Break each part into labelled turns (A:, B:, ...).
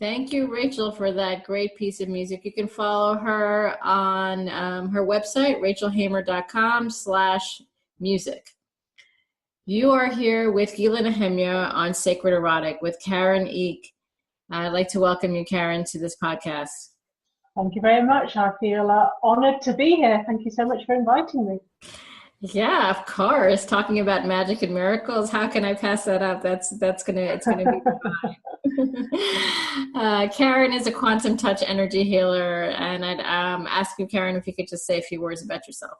A: Thank you, Rachel, for that great piece of music. You can follow her on her website, rachelhamer.com/music. You are here with Gila and on Sacred Erotic with Karin Eke. I'd like to welcome you, Karin, to this podcast.
B: Thank you very much. I feel honored to be here. Thank you so much for inviting me.
A: Yeah, of course. Talking about magic and miracles, how can I pass that up? It's gonna be fine. Karin is a quantum touch energy healer, and I'd ask you, Karin, if you could just say a few words about yourself.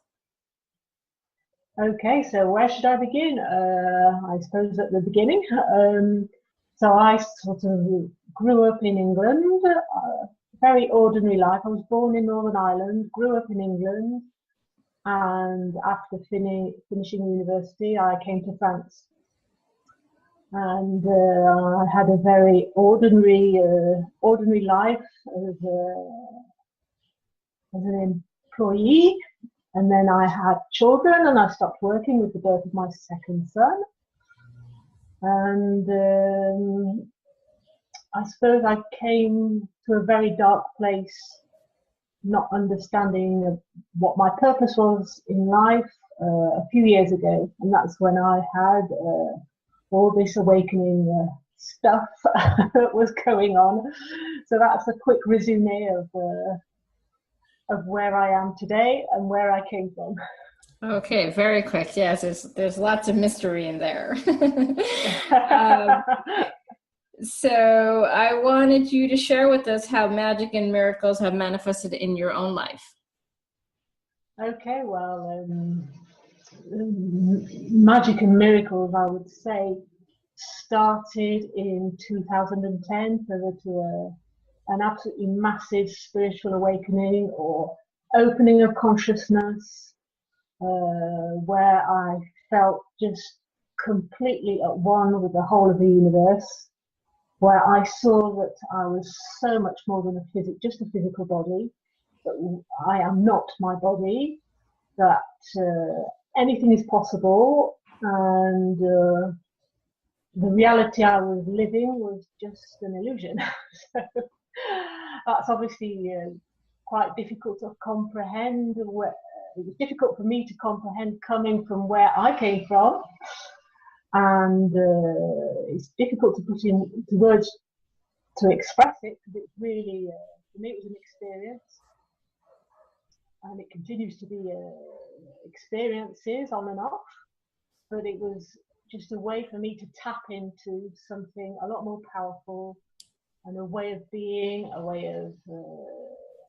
B: Okay, so where should I begin? I suppose at the beginning. So I sort of grew up in England, very ordinary life. I was born in Northern Ireland, grew up in England, and after finishing university, I came to France. And I had a very ordinary life as an employee. And then I had children, and I stopped working with the birth of my second son. And I suppose I came to a very dark place, not understanding what my purpose was in life a few years ago. And that's when I had all this awakening stuff that was going on. So that's a quick resume of where I am today and where I came from.
A: Okay, very quick. Yes, there's lots of mystery in there. So I wanted you to share with us how magic and miracles have manifested in your own life.
B: Okay, well, magic and miracles, I would say, started in 2010 to an absolutely massive spiritual awakening or opening of consciousness, where I felt just completely at one with the whole of the universe, where I saw that I was so much more than just a physical body, that I am not my body, that anything is possible, and the reality I was living was just an illusion. So that's obviously quite difficult to comprehend. It was difficult for me to comprehend coming from where I came from, and it's difficult to put into words to express it, because it's really, for me, it was an experience, and it continues to be experiences on and off, but it was just a way for me to tap into something a lot more powerful, and a way of being, a way of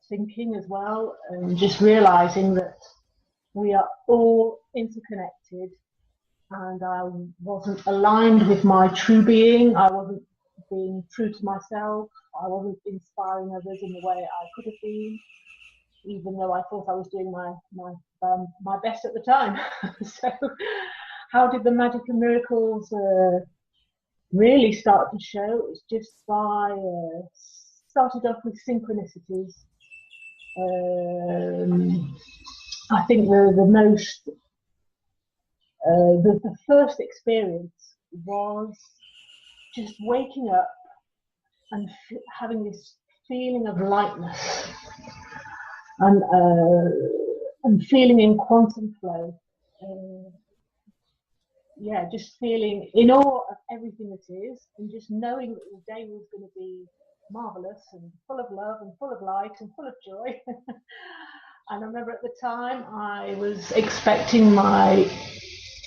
B: thinking as well, and just realizing that we are all interconnected, and I wasn't aligned with my true being. I wasn't being true to myself. I wasn't inspiring others in the way I could have been, even though I thought I was doing my best at the time. So how did the magic and miracles really start to show? It's just by started off with synchronicities. I think the first experience was just waking up and having this feeling of lightness, and feeling in quantum flow. Just feeling in awe of everything that is, and just knowing that the day was going to be marvelous and full of love and full of light and full of joy. And I remember at the time I was expecting my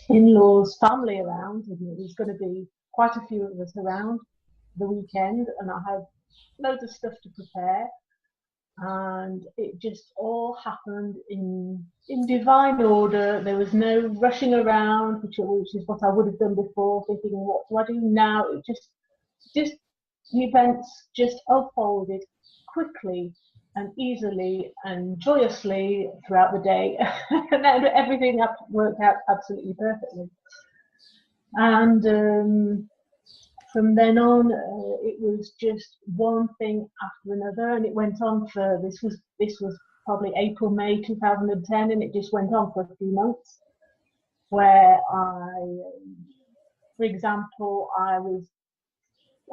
B: in-laws' family around, and there was going to be quite a few of us around the weekend, and I had loads of stuff to prepare, and it just all happened in divine order. There was no rushing around, which is what I would have done before, thinking, what do I do now? It just the events just unfolded quickly and easily and joyously throughout the day, and then everything worked out absolutely perfectly. And from then on, it was just one thing after another, and it went on for this was probably April, May 2010, and it just went on for a few months, where for example, I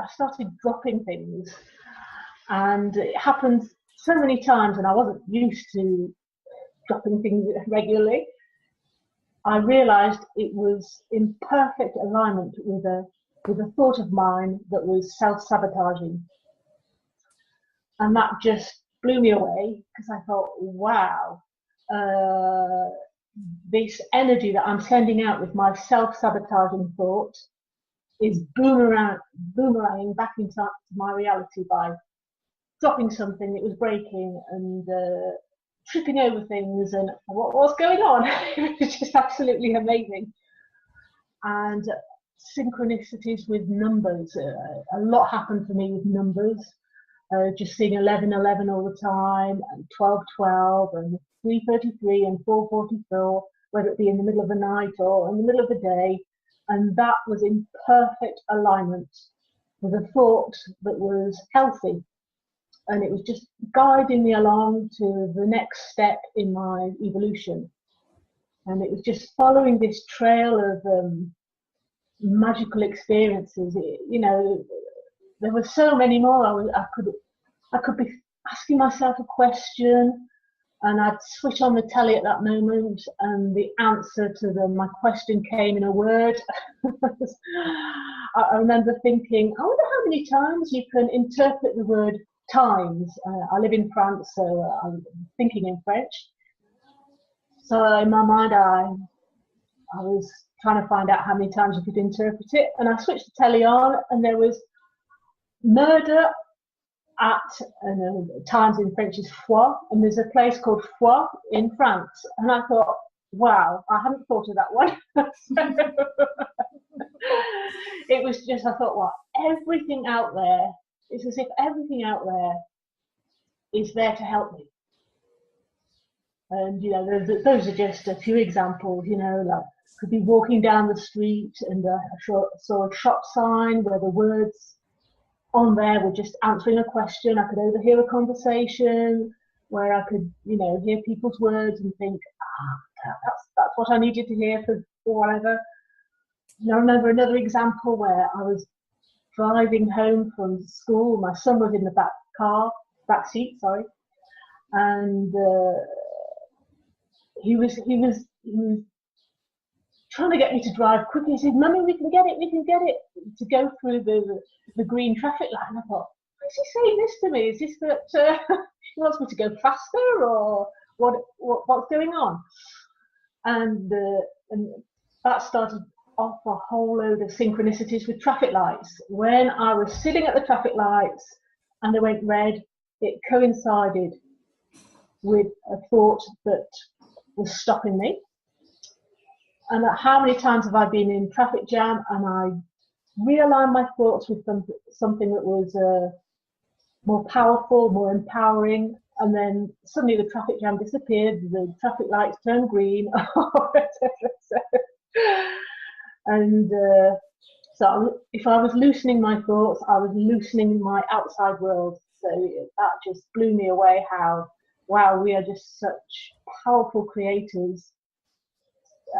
B: started dropping things. And it happened so many times, and I wasn't used to dropping things regularly. I realized it was in perfect alignment with a thought of mine that was self-sabotaging. And that just blew me away, because I thought, wow, this energy that I'm sending out with my self-sabotaging thought is boomeranging back into my reality by dropping something that was breaking and tripping over things, and what's going on? It's just absolutely amazing. And synchronicities with numbers. A lot happened for me with numbers. Just seeing 1111 all the time, and 1212, and 333, and 444, whether it be in the middle of the night or in the middle of the day. And that was in perfect alignment with a thought that was healthy. And it was just guiding me along to the next step in my evolution. And it was just following this trail of magical experiences. There were so many more. I could be asking myself a question, and I'd switch on the telly at that moment, and the answer to my question came in a word. I remember thinking, I wonder how many times you can interpret the word times. I live in France, so I'm thinking in French. So in my mind, I was trying to find out how many times you could interpret it, and I switched the telly on, and there was murder at times in French is foie, and there's a place called Foix in France, and I thought, wow, I hadn't thought of that one. It was just, I thought, well, everything out there, it's as if everything out there is there to help me. And those are just a few examples. Like, could be walking down the street, and I saw a shop sign where the words on there were just answering a question. I could overhear a conversation where I could, hear people's words and think, that's what I needed to hear for whatever. I remember another example where I was driving home from school. My son was in the back seat, and he was trying to get me to drive quickly. He said, "Mummy, we can get it, to go through the green traffic light." And I thought, why is he saying this to me? Is this that he wants me to go faster, or what's going on? And that started off a whole load of synchronicities with traffic lights. When I was sitting at the traffic lights and they went red, it coincided with a thought that was stopping me. And how many times have I been in traffic jam and I realigned my thoughts with something that was more powerful, more empowering, and then suddenly the traffic jam disappeared, the traffic lights turned green, and so if I was loosening my thoughts, I was loosening my outside world. So that just blew me away, how, wow, we are just such powerful creators,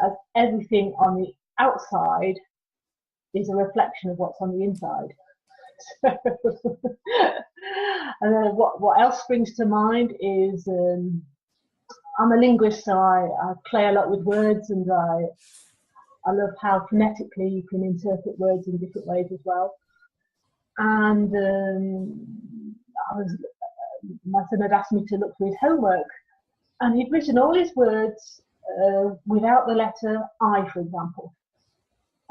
B: as everything on the outside is a reflection of what's on the inside. And then what else springs to mind is I'm a linguist, so I play a lot with words, and I love how phonetically you can interpret words in different ways as well. And my son had asked me to look through his homework, and he'd written all his words without the letter I, for example.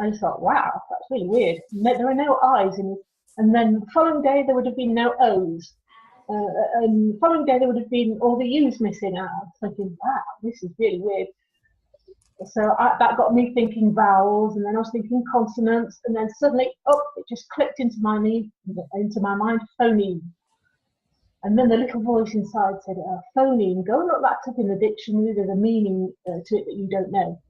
B: I just thought, wow, that's really weird. There are no I's in it. And then the following day there would have been no O's. And the following day there would have been all the U's missing out. I was thinking, wow, this is really weird. So that got me thinking vowels, and then I was thinking consonants, and then suddenly, it just clicked into my mind, phoneme. And then the little voice inside said, phoneme, go and look that up in the dictionary, there's a meaning to it that you don't know.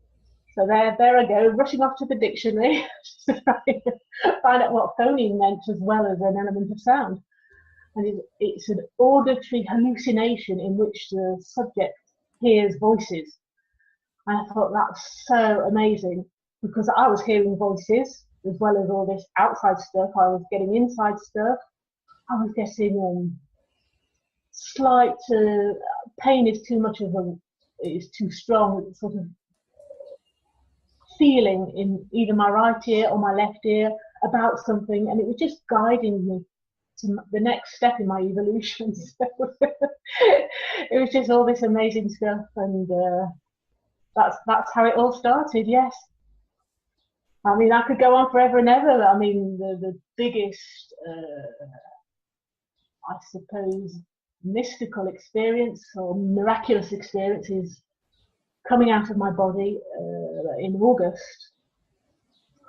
B: So there I go, rushing off to the dictionary to find out what phoneme meant, as well as an element of sound. And it's an auditory hallucination in which the subject hears voices. And I thought that's so amazing, because I was hearing voices as well as all this outside stuff. I was getting inside stuff. I was getting slight pain is too much of a, is too strong, it's sort of feeling in either my right ear or my left ear about something, and it was just guiding me to the next step in my evolution. So it was just all this amazing stuff, and that's how it all started. Yes, I mean, I could go on forever and ever. I mean, the biggest, I suppose, mystical experience or miraculous experience is coming out of my body in August.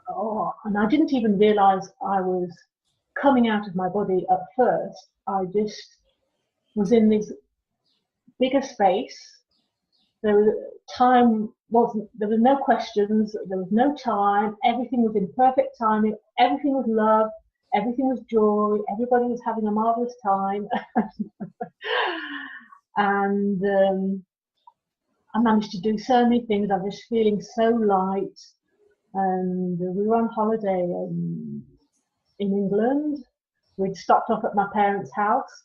B: Oh, and I didn't even realize I was coming out of my body at first. I just was in this bigger space. There was there was no questions, there was no time, everything was in perfect timing, everything was love, everything was joy, everybody was having a marvelous time. And I managed to do so many things. I was feeling so light, and we were on holiday in England. We'd stopped off at my parents' house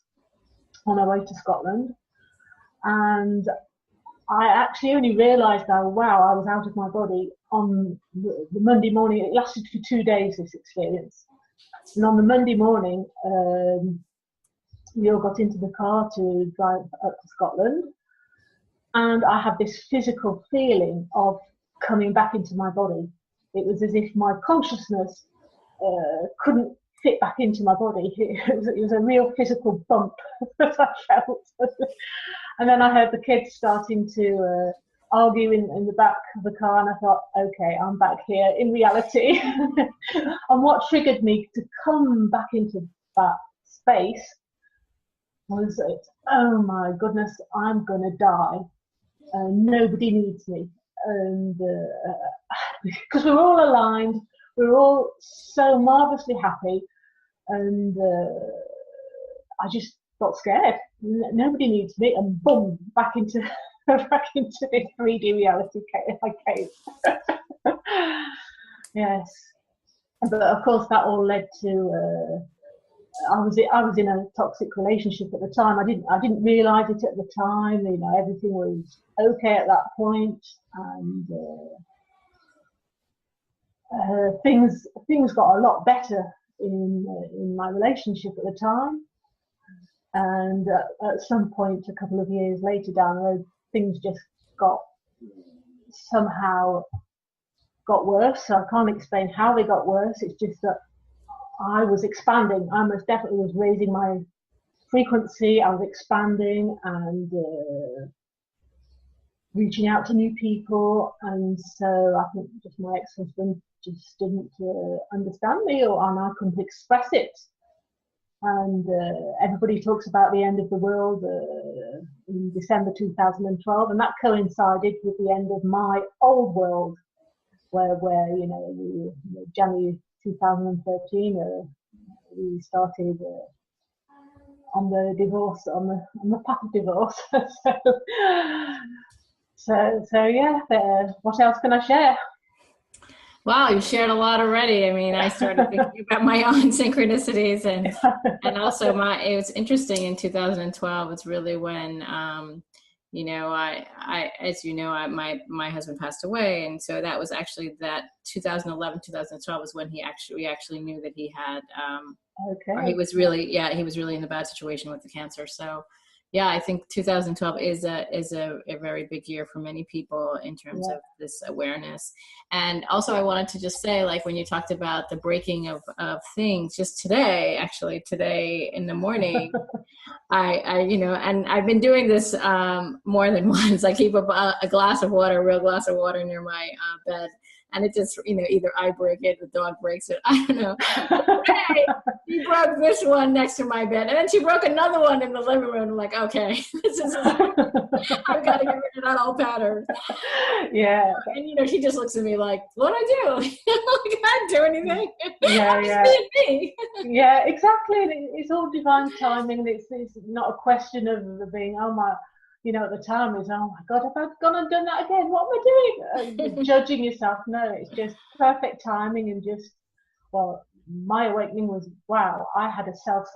B: on our way to Scotland, and I actually only realised that, wow, I was out of my body on the Monday morning. It lasted for 2 days, this experience. And on the Monday morning, we all got into the car to drive up to Scotland. And I had this physical feeling of coming back into my body. It was as if my consciousness couldn't fit back into my body. It was a real physical bump that I felt. And then I heard the kids starting to argue in the back of the car, and I thought, okay, I'm back here in reality. And what triggered me to come back into that space was, oh my goodness, I'm gonna die. Nobody needs me. And because we were all aligned, we were all so marvelously happy, and I just got scared. Nobody needs me, and boom, back into this 3D reality I came. Yes, but of course that all led to I was in a toxic relationship at the time. I didn't realise it at the time. You know, everything was okay at that point, and things got a lot better in my relationship at the time. And at some point, a couple of years later down the road, things just somehow got worse. So I can't explain how they got worse. It's just that I was expanding. I most definitely was raising my frequency. I was expanding and reaching out to new people. And so I think just my ex-husband just didn't understand me, and I couldn't express it. And everybody talks about the end of the world in December 2012, and that coincided with the end of my old world, where January 2013 we started on the divorce, on the path of divorce. so yeah. What else can I share?
A: Wow, you shared a lot already. I mean, I started thinking about my own synchronicities, and also it was interesting in 2012. It's really when, I as you know, my husband passed away. And so that was actually that 2011, 2012 was when we actually knew that he had, or he was really in a bad situation with the cancer. So yeah, I think 2012 is a very big year for many people in terms of this awareness. And also I wanted to just say, like, when you talked about the breaking of things, just today in the morning, I and I've been doing this more than once. I keep a real glass of water near my bed. And it just, either I break it, the dog breaks it. I don't know. Hey, she broke this one next to my bed. And then she broke another one in the living room. I'm like, okay, I've got to get rid of that old pattern.
B: Yeah.
A: And, she just looks at me like, what'd I do? Like, I didn't do anything.
B: Yeah,
A: I'm just being me.
B: Yeah, exactly. It's all divine timing. It's not a question of being, oh my, at the time it's, oh my God, have I gone and done that again? What am I doing? Judging yourself. No, it's just perfect timing, and just, well, my awakening was, wow, I had a self